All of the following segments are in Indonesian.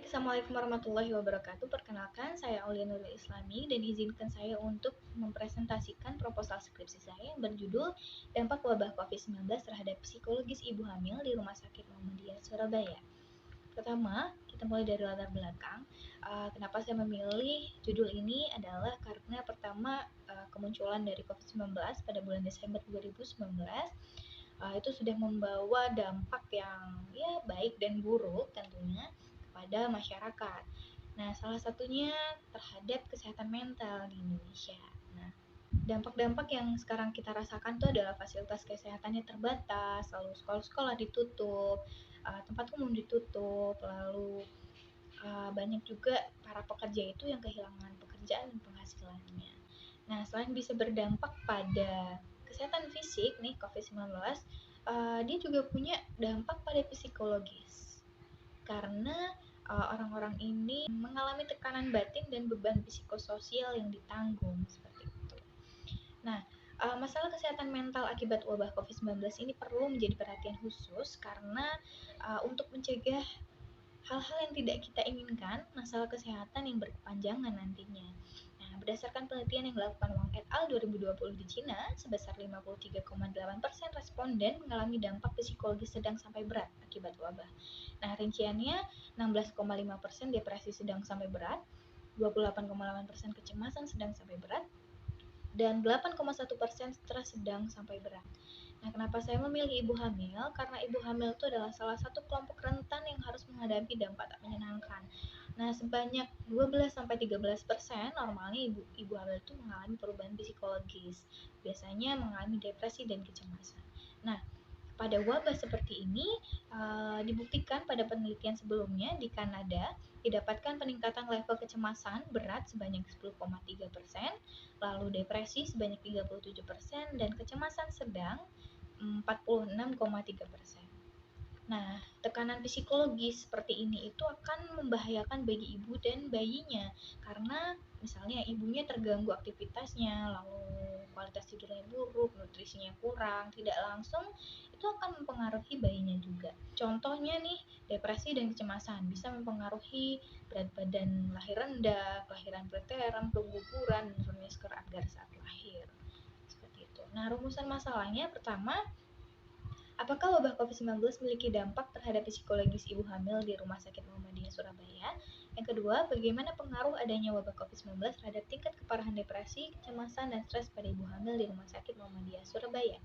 Assalamualaikum warahmatullahi wabarakatuh. Perkenalkan, saya Aulia Nurul Islami dan izinkan saya untuk mempresentasikan proposal skripsi saya yang berjudul Dampak Wabah COVID-19 terhadap Psikologis Ibu Hamil di Rumah Sakit Muhammadiyah Surabaya. Pertama, kita mulai dari latar belakang. Kenapa saya memilih judul ini adalah karena pertama kemunculan dari COVID-19 pada bulan Desember 2019 itu sudah membawa dampak yang baik dan buruk tentunya kepada masyarakat. Nah, salah satunya terhadap kesehatan mental di Indonesia. Nah, dampak-dampak yang sekarang kita rasakan itu adalah fasilitas kesehatannya terbatas, lalu sekolah-sekolah ditutup, tempat umum ditutup, lalu banyak juga para pekerja itu yang kehilangan pekerjaan dan penghasilannya. Nah, selain bisa berdampak pada kesehatan fisik nih COVID-19, dia juga punya dampak pada psikologis. Karena orang-orang ini mengalami tekanan batin dan beban psikososial yang ditanggung seperti itu. Nah, masalah kesehatan mental akibat wabah COVID-19 ini perlu menjadi perhatian khusus karena untuk mencegah hal-hal yang tidak kita inginkan, masalah kesehatan yang berkepanjangan nantinya. Nah, berdasarkan penelitian yang dilakukan Wang et al. 2020 di Cina, sebesar 53,8% responden mengalami dampak psikologis sedang sampai berat akibat wabah. Nah, rinciannya 16,5% depresi sedang sampai berat, 28,8% kecemasan sedang sampai berat, dan 8,1% stres sedang sampai berat. Nah, kenapa saya memilih ibu hamil? Karena ibu hamil itu adalah salah satu kelompok rentan yang harus menghadapi dampak tak menyenangkan. Nah, sebanyak 12-13% normalnya ibu hamil itu mengalami perubahan psikologis. Biasanya mengalami depresi dan kecemasan. Nah, pada wabah seperti ini dibuktikan pada penelitian sebelumnya di Kanada didapatkan peningkatan level kecemasan berat sebanyak 10,3%, lalu depresi sebanyak 37% dan kecemasan sedang 46,3%. Nah, tekanan psikologis seperti ini itu akan membahayakan bagi ibu dan bayinya karena misalnya ibunya terganggu aktivitasnya, lalu kualitas tidurnya buruk, nutrisinya kurang, tidak langsung itu akan mempengaruhi bayinya juga. Contohnya nih, depresi dan kecemasan bisa mempengaruhi berat badan lahir rendah, kelahiran preteram, keguguran, dan turunnya skor agar saat lahir. Seperti itu. Nah, rumusan masalahnya pertama, apakah wabah COVID-19 memiliki dampak terhadap psikologis ibu hamil di Rumah Sakit Muhammadiyah Surabaya? Yang kedua, bagaimana pengaruh adanya wabah COVID-19 terhadap tingkat keparahan depresi, kecemasan, dan stres pada ibu hamil di Rumah Sakit Muhammadiyah Surabaya?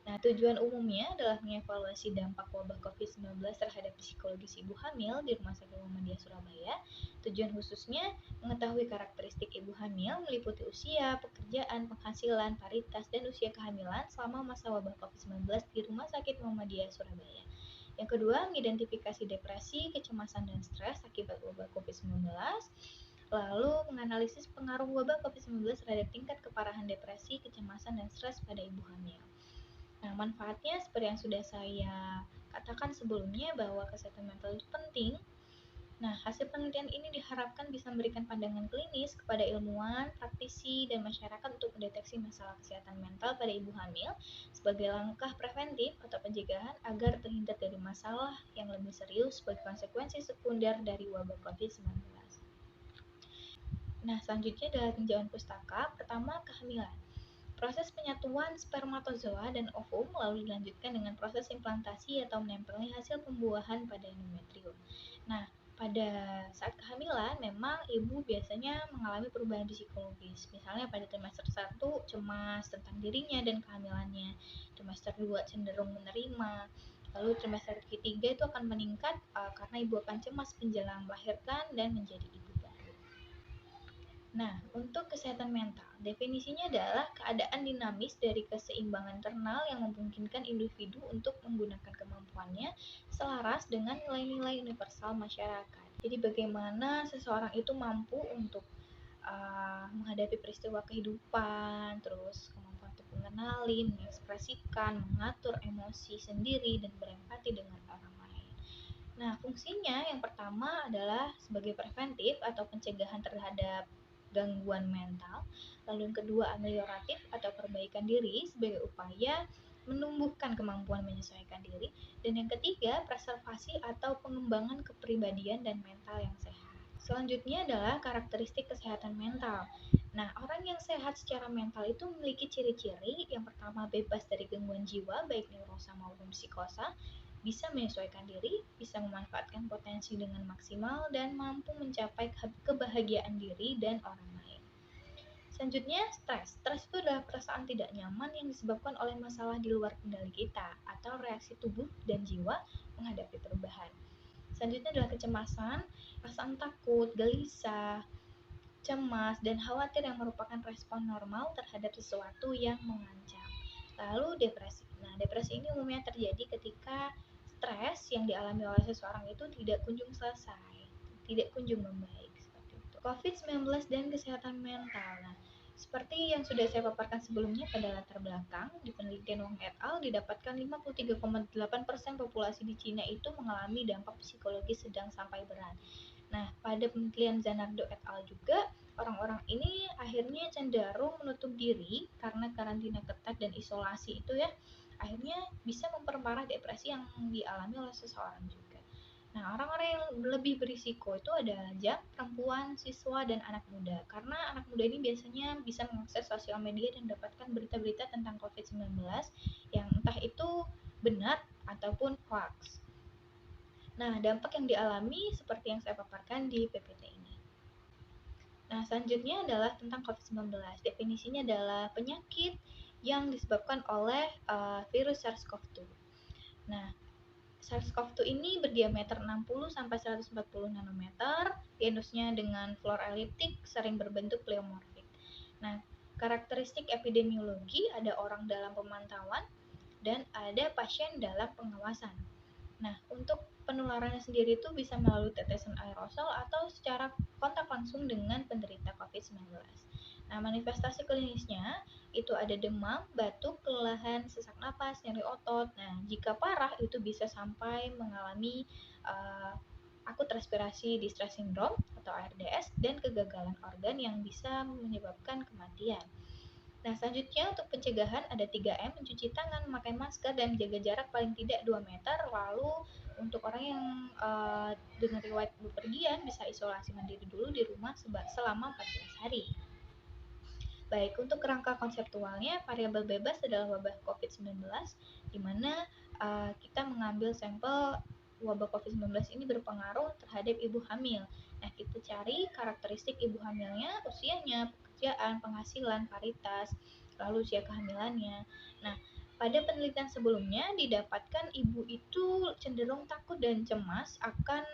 Nah, tujuan umumnya adalah mengevaluasi dampak wabah COVID-19 terhadap psikologis ibu hamil di Rumah Sakit Muhammadiyah Surabaya. Tujuan khususnya mengetahui karakteristik ibu hamil meliputi usia, pekerjaan, penghasilan, paritas, dan usia kehamilan selama masa wabah COVID-19 di Rumah Sakit Muhammadiyah Surabaya. Yang kedua, mengidentifikasi depresi, kecemasan, dan stres akibat wabah COVID-19. Lalu menganalisis pengaruh wabah COVID-19 terhadap tingkat keparahan depresi, kecemasan, dan stres pada ibu hamil. Nah, manfaatnya seperti yang sudah saya katakan sebelumnya bahwa kesehatan mental itu penting. Nah, hasil penelitian ini diharapkan bisa memberikan pandangan klinis kepada ilmuwan, praktisi, dan masyarakat untuk mendeteksi masalah kesehatan mental pada ibu hamil sebagai langkah preventif atau pencegahan agar terhindar dari masalah yang lebih serius sebagai konsekuensi sekunder dari wabah COVID-19. Nah, selanjutnya adalah tinjauan pustaka. Pertama, kehamilan. Proses penyatuan spermatozoa dan ovum lalu dilanjutkan dengan proses implantasi atau menempelnya hasil pembuahan pada endometrium. Nah, pada saat kehamilan memang ibu biasanya mengalami perubahan psikologis. Misalnya pada trimester 1 cemas tentang dirinya dan kehamilannya. Trimester 2 cenderung menerima. Lalu trimester ketiga itu akan meningkat karena ibu akan cemas menjelang melahirkan dan menjadi ibu. Nah, untuk kesehatan mental, definisinya adalah keadaan dinamis dari keseimbangan internal yang memungkinkan individu untuk menggunakan kemampuannya selaras dengan nilai-nilai universal masyarakat. Jadi bagaimana seseorang itu mampu untuk menghadapi peristiwa kehidupan, terus kemampuan untuk mengenali, mengekspresikan, mengatur emosi sendiri, dan berempati dengan orang lain. Nah, fungsinya yang pertama adalah sebagai preventif atau pencegahan terhadap gangguan mental. Lalu yang kedua amelioratif atau perbaikan diri sebagai upaya menumbuhkan kemampuan menyesuaikan diri. Dan yang ketiga, preservasi atau pengembangan kepribadian dan mental yang sehat. Selanjutnya adalah karakteristik kesehatan mental. Nah, orang yang sehat secara mental itu memiliki ciri-ciri. Yang pertama, bebas dari gangguan jiwa, baik neurosa maupun psikosa, bisa menyesuaikan diri, bisa memanfaatkan potensi dengan maksimal, dan mampu mencapai kebahagiaan diri dan orang lain. Selanjutnya, stres. Stres itu adalah perasaan tidak nyaman yang disebabkan oleh masalah di luar kendali kita atau reaksi tubuh dan jiwa menghadapi perubahan. Selanjutnya adalah kecemasan, perasaan takut, gelisah, cemas, dan khawatir yang merupakan respon normal terhadap sesuatu yang mengancam. Lalu depresi. Nah, depresi ini umumnya terjadi ketika stres yang dialami oleh seseorang itu tidak kunjung selesai, tidak kunjung membaik seperti itu. COVID-19 dan kesehatan mental. Nah, seperti yang sudah saya paparkan sebelumnya pada latar belakang, di penelitian Wong et al. Didapatkan 53,8% populasi di Cina itu mengalami dampak psikologis sedang sampai berat. Nah, pada penelitian Zanardo et al. Juga, orang-orang ini akhirnya cenderung menutup diri karena karantina ketat dan isolasi itu ya, akhirnya bisa memperparah depresi yang dialami oleh seseorang juga. Nah, orang-orang yang lebih berisiko itu adalah perempuan, siswa, dan anak muda. Karena anak muda ini biasanya bisa mengakses sosial media dan mendapatkan berita-berita tentang COVID-19 yang entah itu benar ataupun hoax. Nah, dampak yang dialami seperti yang saya paparkan di PPT ini. Nah, selanjutnya adalah tentang COVID-19. Definisinya adalah penyakit yang disebabkan oleh virus SARS-CoV-2. Nah, SARS-CoV-2 ini berdiameter 60-140 nanometer, genusnya dengan floor elliptik, sering berbentuk pleomorfik. Nah, karakteristik epidemiologi ada orang dalam pemantauan dan ada pasien dalam pengawasan. Nah, untuk penularannya sendiri itu bisa melalui tetesan aerosol atau secara kontak langsung dengan penderita COVID-19. Nah, manifestasi klinisnya itu ada demam, batuk, kelelahan, sesak napas, nyeri otot. Nah, jika parah itu bisa sampai mengalami akut respirasi distress syndrome atau ARDS dan kegagalan organ yang bisa menyebabkan kematian. Nah, selanjutnya untuk pencegahan ada 3M, mencuci tangan, memakai masker, dan menjaga jarak paling tidak 2 meter. Lalu untuk orang yang dengan riwayat bepergian bisa isolasi mandiri dulu di rumah selama 14 hari. Baik, untuk kerangka konseptualnya, variabel bebas adalah wabah COVID-19, di mana kita mengambil sampel wabah COVID-19 ini berpengaruh terhadap ibu hamil. Nah, kita cari karakteristik ibu hamilnya, usianya, pekerjaan, penghasilan, paritas, lalu usia kehamilannya. Nah, pada penelitian sebelumnya didapatkan ibu itu cenderung takut dan cemas akan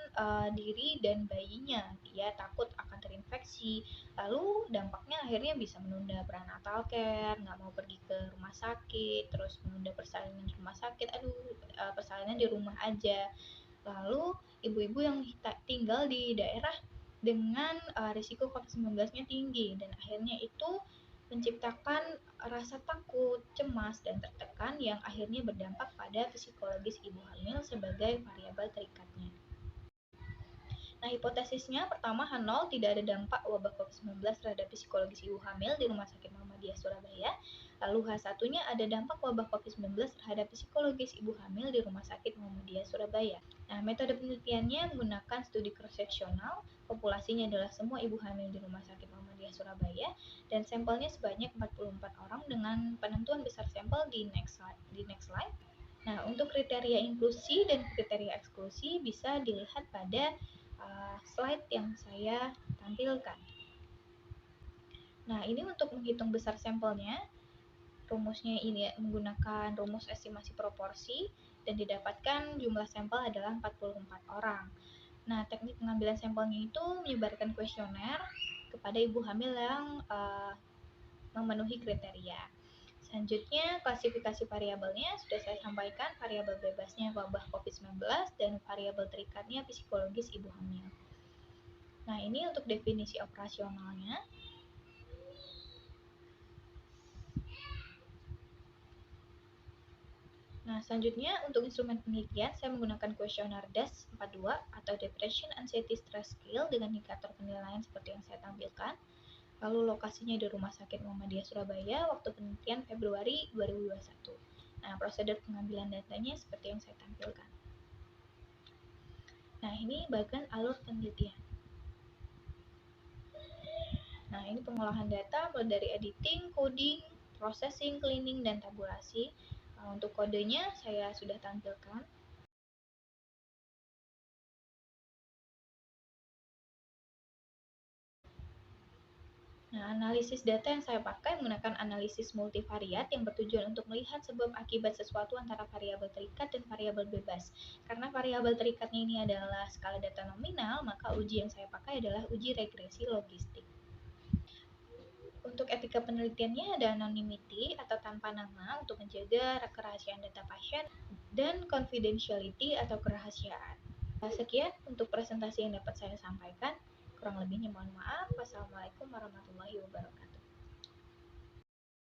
diri dan bayinya. Dia takut akan terinfeksi. Lalu dampaknya akhirnya bisa menunda prenatal care, nggak mau pergi ke rumah sakit, terus menunda persalinan di rumah sakit, persalinan di rumah aja. Lalu ibu-ibu yang tinggal di daerah dengan risiko COVID-19-nya tinggi dan akhirnya itu menciptakan rasa takut, cemas, dan tertekan yang akhirnya berdampak pada psikologis ibu hamil sebagai variabel terikatnya. Nah, hipotesisnya pertama H0 tidak ada dampak wabah COVID-19 terhadap psikologis ibu hamil di Rumah Sakit Muhammadiyah Surabaya. Lalu H1-nya ada dampak wabah COVID-19 terhadap psikologis ibu hamil di Rumah Sakit Muhammadiyah Surabaya. Nah, metode penelitiannya menggunakan studi cross-seksional, populasinya adalah semua ibu hamil di Rumah Sakit Muhammadiyah Surabaya, dan sampelnya sebanyak 44 orang dengan penentuan besar sampel di next slide. Nah, untuk kriteria inklusi dan kriteria eksklusi bisa dilihat pada slide yang saya tampilkan. Nah, ini untuk menghitung besar sampelnya, rumusnya ini menggunakan rumus estimasi proporsi dan didapatkan jumlah sampel adalah 44 orang. Nah, teknik pengambilan sampelnya itu menyebarkan kuesioner kepada ibu hamil yang memenuhi kriteria. Selanjutnya, klasifikasi variabelnya sudah saya sampaikan, variabel bebasnya wabah COVID-19 dan variabel terikatnya psikologis ibu hamil. Nah, ini untuk definisi operasionalnya. Nah, selanjutnya untuk instrumen penelitian, saya menggunakan kuesioner DAS-42 atau Depression Anxiety Stress Scale dengan indikator penilaian seperti yang saya tampilkan. Lalu lokasinya di Rumah Sakit Muhammadiyah Surabaya waktu penelitian Februari 2021. Nah, prosedur pengambilan datanya seperti yang saya tampilkan. Nah, ini bagian alur penelitian. Nah, ini pengolahan data mulai dari editing, coding, processing, cleaning, dan tabulasi. Untuk kodenya saya sudah tampilkan. Nah, analisis data yang saya pakai menggunakan analisis multivariat yang bertujuan untuk melihat sebab akibat sesuatu antara variabel terikat dan variabel bebas. Karena variabel terikatnya ini adalah skala data nominal, maka uji yang saya pakai adalah uji regresi logistik. Untuk etika penelitiannya ada anonymity atau tanpa nama untuk menjaga kerahasiaan data pasien dan confidentiality atau kerahasiaan. Sekian untuk presentasi yang dapat saya sampaikan. Kurang lebihnya mohon maaf. Wassalamualaikum warahmatullahi wabarakatuh.